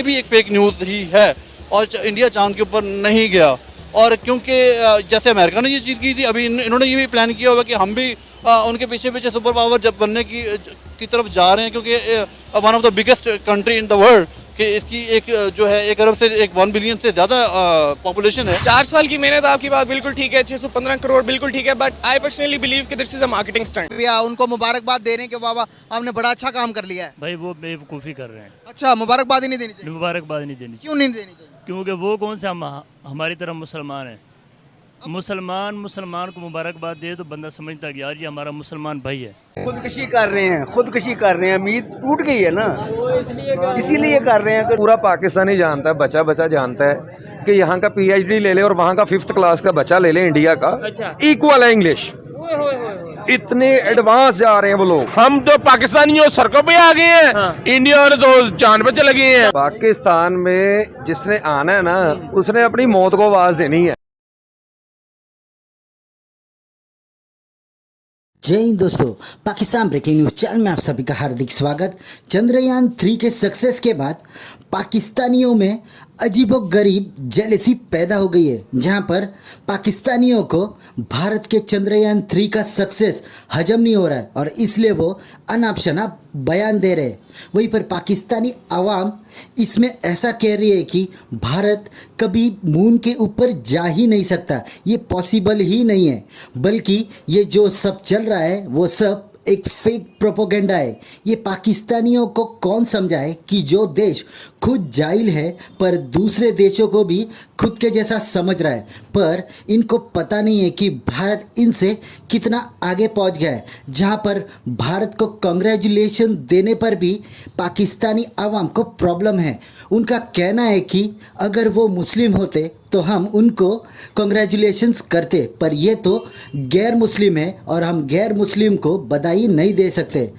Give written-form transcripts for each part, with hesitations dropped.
भी एक fake news ही है और इंडिया चांद के ऊपर नहीं गया। और क्योंकि जैसे अमेरिका ने ये चीज़ की थी, अभी इन्होंने ये भी प्लान किया होगा कि हम भी उनके पीछे पीछे सुपर पावर जब बनने की तरफ जा रहे हैं, क्योंकि one of the biggest country in the world कि इसकी एक जो है 1 अरब से 1 बिलियन से ज़्यादा पॉपुलेशन है। 4 साल की मेहनत, आपकी बात बिल्कुल ठीक है, 615 करोड़ बिल्कुल ठीक है, बट आई पर्सनली बिलीव कि this is a marketing stunt. भैया उनको मुबारकबाद दे रहे हैं कि बाबा आपने बड़ा अच्छा काम कर लिया है। भाई वो बेवकूफ़ी कर रहे हैं। अच्छा, मुबारकबाद ही नहीं देनी चाहिए? मुबारकबाद नहीं देनी चाहिए, क्यों नहीं देनी चाहिए? क्योंकि वो कौन से हमारी तरह मुसलमान हैं। मुसलमान को मुबारकबाद दे तो बंदा समझता है कि यार ये हमारा मुसलमान भाई है। खुदकशी कर रहे हैं, उम्मीद टूट गई है ना, इसीलिए कर रहे हैं। पूरा पाकिस्तानी जानता है, बच्चा बच्चा जानता है कि यहाँ का पीएचडी ले ले और वहाँ का 5th क्लास का बच्चा ले ले इंडिया का, इक्वल है इंग्लिश। इतने एडवांस जा रहे हैं वो लोग। हम तो पाकिस्तानियों सड़कों पे आ गए हैं, इंडिया वाले तो चांद पे चले गए हैं। पाकिस्तान में जिसने आना है ना, उसने अपनी मौत को आवाज देनी है। जय हिंद दोस्तों, पाकिस्तान ब्रेकिंग न्यूज चैनल में आप सभी का हार्दिक स्वागत। चंद्रयान 3 के सक्सेस के बाद पाकिस्तानियों में अजीबोगरीब जेलसी पैदा हो गई है, जहां पर पाकिस्तानियों को भारत के चंद्रयान 3 का सक्सेस हजम नहीं हो रहा है और इसलिए वो अनाप शनाप बयान दे रहे हैं। वहीं पर पाकिस्तानी आवाम इसमें ऐसा कह रही है कि भारत कभी मून के ऊपर जा ही नहीं सकता, ये पॉसिबल ही नहीं है, बल्कि ये जो सब चल रहा है वो सब एक फेक प्रोपोगेंडा है। ये पाकिस्तानियों को कौन समझाए कि जो देश खुद जाहिल है पर दूसरे देशों को भी खुद के जैसा समझ रहा है, पर इनको पता नहीं है कि भारत इनसे कितना आगे पहुंच गया है। जहां पर भारत को कांग्रेचुलेशन देने पर भी पाकिस्तानी आवाम को प्रॉब्लम है। उनका कहना है कि अगर वो मुस्लिम होते तो हम उनको कांग्रेचुलेशंस करते, पर ये तो गैर मुस्लिम है और हम गैर मुस्लिम को बधाई नहीं दे सकते।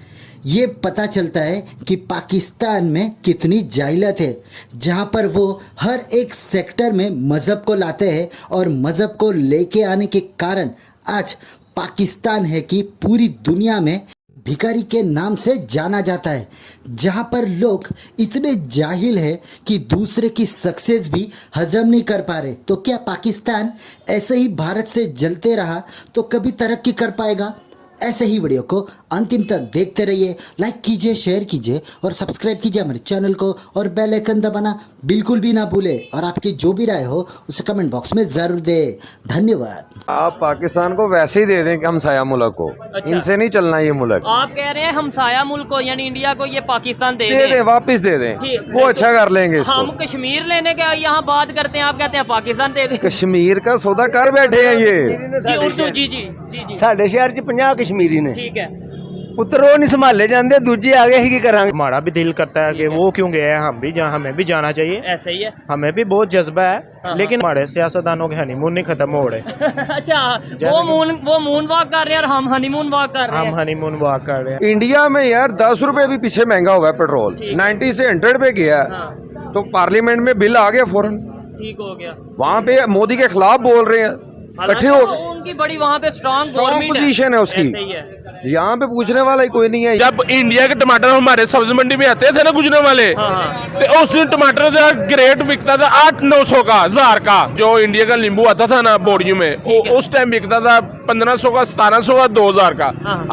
ये पता चलता है कि पाकिस्तान में कितनी जाहिलत है, जहाँ पर वो हर एक सेक्टर में मज़हब को लाते हैं और मज़हब को लेके आने के कारण आज पाकिस्तान है कि पूरी दुनिया में भिखारी के नाम से जाना जाता है। जहाँ पर लोग इतने जाहिल है कि दूसरे की सक्सेस भी हजम नहीं कर पा रहे, तो क्या पाकिस्तान ऐसे ही भारत से जलते रहा तो कभी तरक्की कर पाएगा? ऐसे ही वीडियो को अंतिम तक देखते रहिए, लाइक कीजिए, शेयर कीजिए और सब्सक्राइब कीजिए हमारे चैनल को और बेल आइकन दबाना बिल्कुल भी ना भूले। और आपकी जो भी राय हो उसे कमेंट बॉक्स में ज़रूर दें। धन्यवाद। आप पाकिस्तान को वैसे ही दे दें कि हमसाया मुल्क को। अच्छा। इनसे नहीं चलना ये मुल्क। आप कह रहे हैं हमसाया मुल्क को यानी इंडिया को ये पाकिस्तान दे दे, वापिस दे दें, वो अच्छा कर लेंगे इसको। हम कश्मीर लेने का यहाँ बात करते हैं, आप कहते हैं पाकिस्तान दे दें। कश्मीर का सौदा कर बैठे हैं ये। जी उर्दू, जी जी जी साढ़े शहर च 50 कश्मीरी ने, ठीक है, पुत्र वो नहीं संभाले जाते, दूजे आगे ही की करांगे। हमारा भी दिल करता है कि वो क्यों गया है, हमें भी जाना चाहिए। ऐसे ही है, हमें भी बहुत जज्बा है, लेकिन हमारे सियासतदानों के हनीमून नहीं खत्म हो रहे। अच्छा, वो मून वॉक कर रहे हैं और हम हनीमून वॉक कर रहे हैं। हम हनीमून वॉक कर रहे हैं। इंडिया में यार 10 रुपए भी पीछे महंगा हुआ है पेट्रोल, 90 से 100 पे गया, तो पार्लियामेंट में बिल आ गया फौरन, ठीक हो गया। वहाँ पे मोदी के खिलाफ बोल रहे हैं, इकट्ठे हो। उनकी बड़ी वहाँ पे स्ट्रॉन्ग पोजीशन है उसकी, यहाँ पे पूछने वाला ही कोई नहीं है। जब इंडिया के टमाटर हमारे सब्जी मंडी में आते थे ना गुजरने वाले, तो उस दिन टमाटर का ग्रेड बिकता था 800-900 का, 1000 का। जो इंडिया का नींबू आता था ना बोरियों में, उस टाइम बिकता था 1500 का, 1700 का, 2000 का।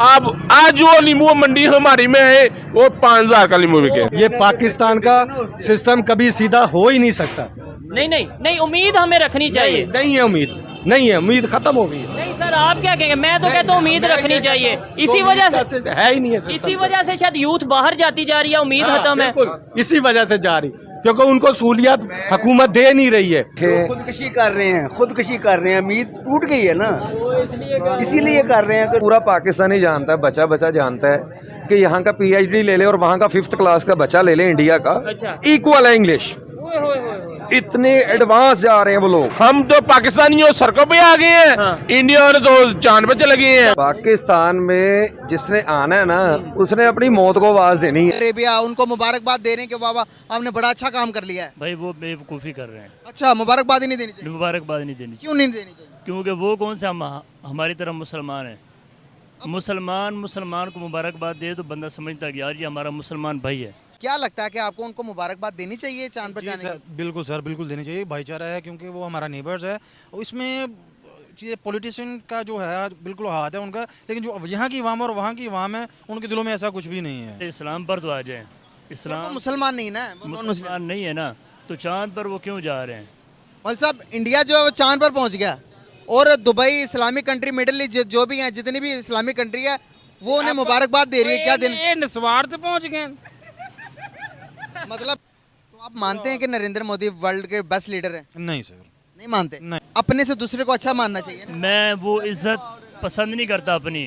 अब आज जो नींबू मंडी हमारी में है वो 5000 का नींबू बिके। ये पाकिस्तान का सिस्टम कभी सीधा हो ही नहीं सकता। नहीं, उम्मीद हमें रखनी चाहिए। नहीं है उम्मीद, नहीं है उम्मीद, खत्म हो गई। नहीं सर, आप क्या कहेंगे? मैं तो कहता हूँ उम्मीद रखनी चाहिए। इसी वजह से है ही नहीं है, इसी वजह से शायद यूथ बाहर जाती जा रही है, उम्मीद खत्म है। इसी वजह से जा रही, क्योंकि उनको सहूलियत हुकूमत दे नहीं रही है। खुदकशी कर रहे हैं, उम्मीद टूट गई है ना, इसीलिए कर रहे हैं। पूरा पाकिस्तानी जानता है, बच्चा बच्चा जानता है कि यहाँ का पीएचडी ले ले और वहाँ का 5th क्लास का बच्चा ले ले इंडिया का, इक्वल है इंग्लिश। इतने एडवांस जा रहे हैं वो लोग। हम तो पाकिस्तानियों सड़कों पे आ गए हैं, इंडिया वाले तो चांद पे चले गए हैं। पाकिस्तान में जिसने आना है ना, उसने अपनी मौत को आवाज देनी है। अरे भैया उनको मुबारकबाद दे रहे हैं कि बाबा आपने बड़ा अच्छा काम कर लिया है। भाई वो बेवकूफ़ी कर रहे हैं। अच्छा, मुबारकबाद ही नहीं देनी चाहिए? मुबारकबाद नहीं देनी चाहिए, क्यों नहीं देनी चाहिए? क्योंकि वो कौन से हमारी तरह मुसलमान हैं। मुसलमान को मुबारकबाद दे तो बंदा समझता है कि यार ये हमारा मुसलमान भाई है। क्या लगता है कि आपको उनको मुबारकबाद देनी चाहिए चांद पर जाने की? बिल्कुल सर, बिल्कुल देनी चाहिए। भाईचारा है क्योंकि वो हमारा नेबर्स है। और इसमें ये पॉलिटिशियन का जो है बिल्कुल हाथ है उनका, लेकिन जो यहाँ की अवाम और वहाँ की अवाम है उनके दिलों में ऐसा कुछ भी नहीं है। इस्लाम पर तो आ जाए, वो इस्लाम मुसलमान नहीं ना, वो नॉन मुस्लिम। मुसलमान नहीं है ना, तो चांद पर वो क्यों जा रहे हैं? मौलवी साहब, इंडिया जो है वो चांद पर पहुंच गया और Dubai, Islamic country, middle east जो भी हैं, जितनी भी इस्लामिक कंट्री है वो उन्हें मुबारकबाद दे रही है। क्या दिन निस्वार्थ पहुंच गए। मतलब तो आप मानते हैं कि नरेंद्र मोदी वर्ल्ड के बेस्ट लीडर हैं? नहीं सर, नहीं मानते? नहीं। अपने से दूसरे को अच्छा मानना चाहिए ना? मैं वो इज़्ज़त पसंद नहीं करता अपनी,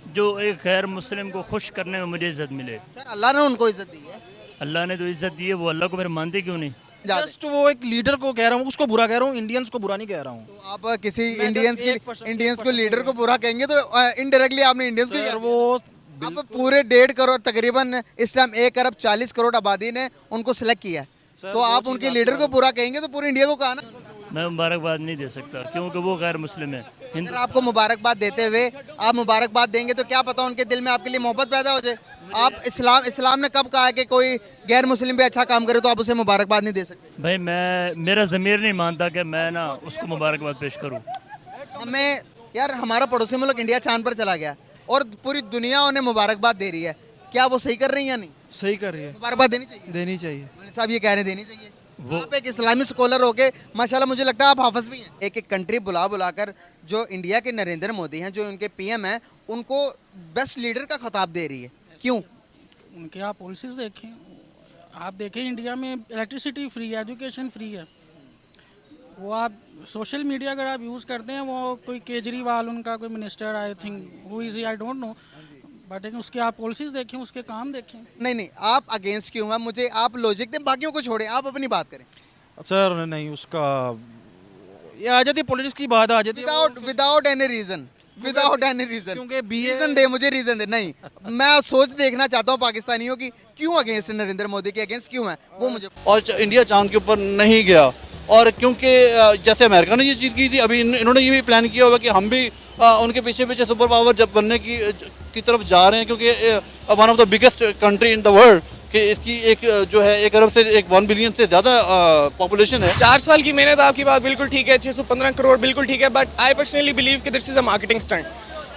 जो एक गैर मुस्लिम को खुश करने में मुझे इज़्ज़त मिले। सर अल्लाह ने उनको इज्जत दी है। अल्लाह ने तो इज़्ज़त दी है, वो अल्लाह को फिर मानते क्यों नहीं? जस्ट वो एक लीडर को कह रहा हूँ, उसको बुरा कह रहा हूँ, इंडियंस को बुरा नहीं कह रहा हूँ। तो आप किसी इंडियंस को लीडर को बुरा कहेंगे तो इनडायरेक्टली आपने इंडियंस को ही कह दिया। वो अब पूरे 1.5 करोड़, तकरीबन इस टाइम 1 अरब 40 करोड़ आबादी ने उनको सिलेक्ट किया है, तो आप उनके लीडर को बुरा कहेंगे तो पूरे इंडिया को कहा ना। मैं मुबारकबाद नहीं दे सकता क्योंकि वो गैर मुस्लिम है। अगर आपको मुबारकबाद देते हुए आप मुबारकबाद देंगे तो क्या पता उनके दिल में आपके लिए मोहब्बत पैदा हो जाए। आप इस्लाम ने कब कहा है कि कोई गैर मुस्लिम भी अच्छा काम करे तो आप उसे मुबारकबाद नहीं दे सकते? भाई मेरा ज़मीर नहीं मानता कि मैं ना उसको मुबारकबाद पेश करूँ। हमें यार, हमारा पड़ोसी मुल्क इंडिया चांद पर चला गया और पूरी दुनिया उन्हें मुबारकबाद दे रही है, क्या वो सही कर रही है या नहीं? सही कर रही है, मुबारकबाद देनी चाहिए। देनी चाहिए। मौलवी साहब ये कह रहे हैं देनी चाहिए। आप एक इस्लामिक स्कॉलर हो के माशाल्लाह मुझे लगता है आप हाफिज भी हैं। एक एक कंट्री बुलाकर जो इंडिया के नरेंद्र मोदी हैं, जो उनके पीएम हैं, उनको बेस्ट लीडर का खिताब दे रही है। क्यों? उनके आप पॉलिसीज देखें, आप देखें इंडिया में इलेक्ट्रिसिटी फ्री है, एजुकेशन फ्री है। वो आप सोशल मीडिया अगर आप यूज़ करते हैं, वो कोई केजरीवाल उनका कोई minister, I think who is, I don't know, but उसके आप पॉलिसीज देखें, उसके काम देखें। नहीं, आप अगेंस्ट क्यों हैं? मुझे आप लॉजिक दें, बाकियों को छोड़ें, आप अपनी बात करें। सर नहीं, उसका ये आ जाती है, पॉलिटिक्स की बात आ जाती है विदाउट एनी रीजन, क्योंकि रीजन दे, मुझे रीजन दे। नहीं, मैं सोच देखना चाहता हूँ पाकिस्तानियों की क्यों अगेंस्ट, नरेंद्र मोदी के अगेंस्ट क्यों है वो मुझे। और इंडिया चांद के ऊपर नहीं गया, और क्योंकि जैसे अमेरिका ने ये चीज़ की थी, अभी इन्होंने ये भी प्लान किया हुआ कि हम भी उनके पीछे पीछे सुपर पावर जब बनने की तरफ जा रहे हैं, क्योंकि one of the biggest country in the world, कि इसकी एक जो है 1 अरब से 1 बिलियन से ज़्यादा पॉपुलेशन है। 4 साल की मेहनत, आपकी बात बिल्कुल ठीक है, 615 करोड़ बिल्कुल ठीक है, बट आई पर्सनली बिलीव कि this is a marketing stunt.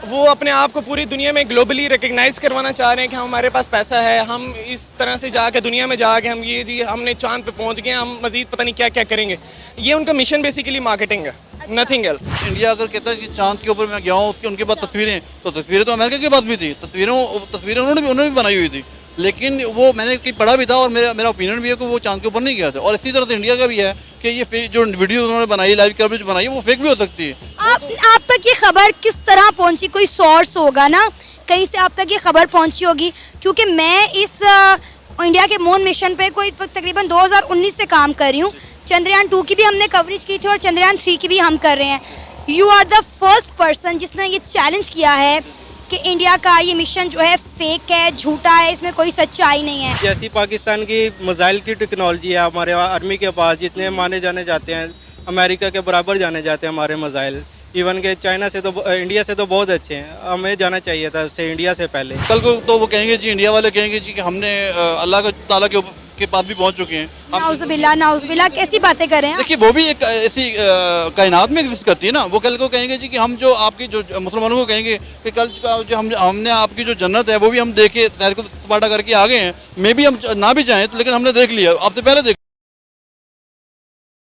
वो अपने आप को पूरी दुनिया में ग्लोबली रिकग्नाइज करवाना चाह रहे हैं कि हमारे पास पैसा है, हम इस तरह से जाके दुनिया में जाके हम ये जी हमने चांद पे पहुंच गए, हम मजीद पता नहीं क्या क्या करेंगे। ये उनका मिशन बेसिकली मार्केटिंग है, नथिंग एल्स। इंडिया अगर कहता है कि चांद के ऊपर मैं गया हूँ, उनके पास तस्वीरें तो अमेरिका के पास भी थी, तस्वीरें उन्होंने भी बनाई हुई थी, लेकिन वो मैंने कहीं पढ़ा भी था और मेरा ओपिनियन भी है कि वो चांद के ऊपर नहीं गया था। और इसी तरह से इंडिया का भी है कि ये जो वीडियो उन्होंने बनाई, लाइव कवरेज बनाई, वो फेक भी हो सकती है। आप तक ये खबर किस तरह पहुंची? कोई सोर्स होगा ना, कहीं से आप तक ये खबर पहुंची होगी, क्योंकि मैं इस इंडिया के मून मिशन पे कोई तकरीबन 2019 से काम कर रही हूँ। चंद्रयान 2 की भी हमने कवरेज की थी और चंद्रयान 3 की भी हम कर रहे हैं। You are the first person जिसने ये चैलेंज किया है कि इंडिया का ये मिशन जो है फेक है, झूठा है, इसमें कोई सच्चाई नहीं है। जैसी पाकिस्तान की मिसाइल की टेक्नोलॉजी है, हमारे आर्मी के पास जितने माने जाने जाते हैं, अमेरिका के बराबर जाने जाते हैं हमारे मिसाइल। इवन के चाइना से तो, इंडिया से तो बहुत अच्छे हैं, हमें जाना चाहिए था उससे, इंडिया से पहले। कल को तो वो कहेंगे जी, इंडिया वाले कहेंगे जी कि हमने अल्लाह ताला के पास भी पहुंच चुके हैं। नाउज़ुबिल्लाह, कैसी बातें कर रहे हैं? देखिए, वो भी एक ऐसी कायनात में एग्जिस्ट करती है ना। वो कल को कहेंगे जी कि हम जो आपकी जो मुसलमानों को कहेंगे कि कल जो हमने आपकी जो जन्नत है वो भी हम देखे, सैर को सपाटा करके आ गए हैं। मे भी हम ना भी चाहें तो, लेकिन हमने देख लिया, आपसे पहले देख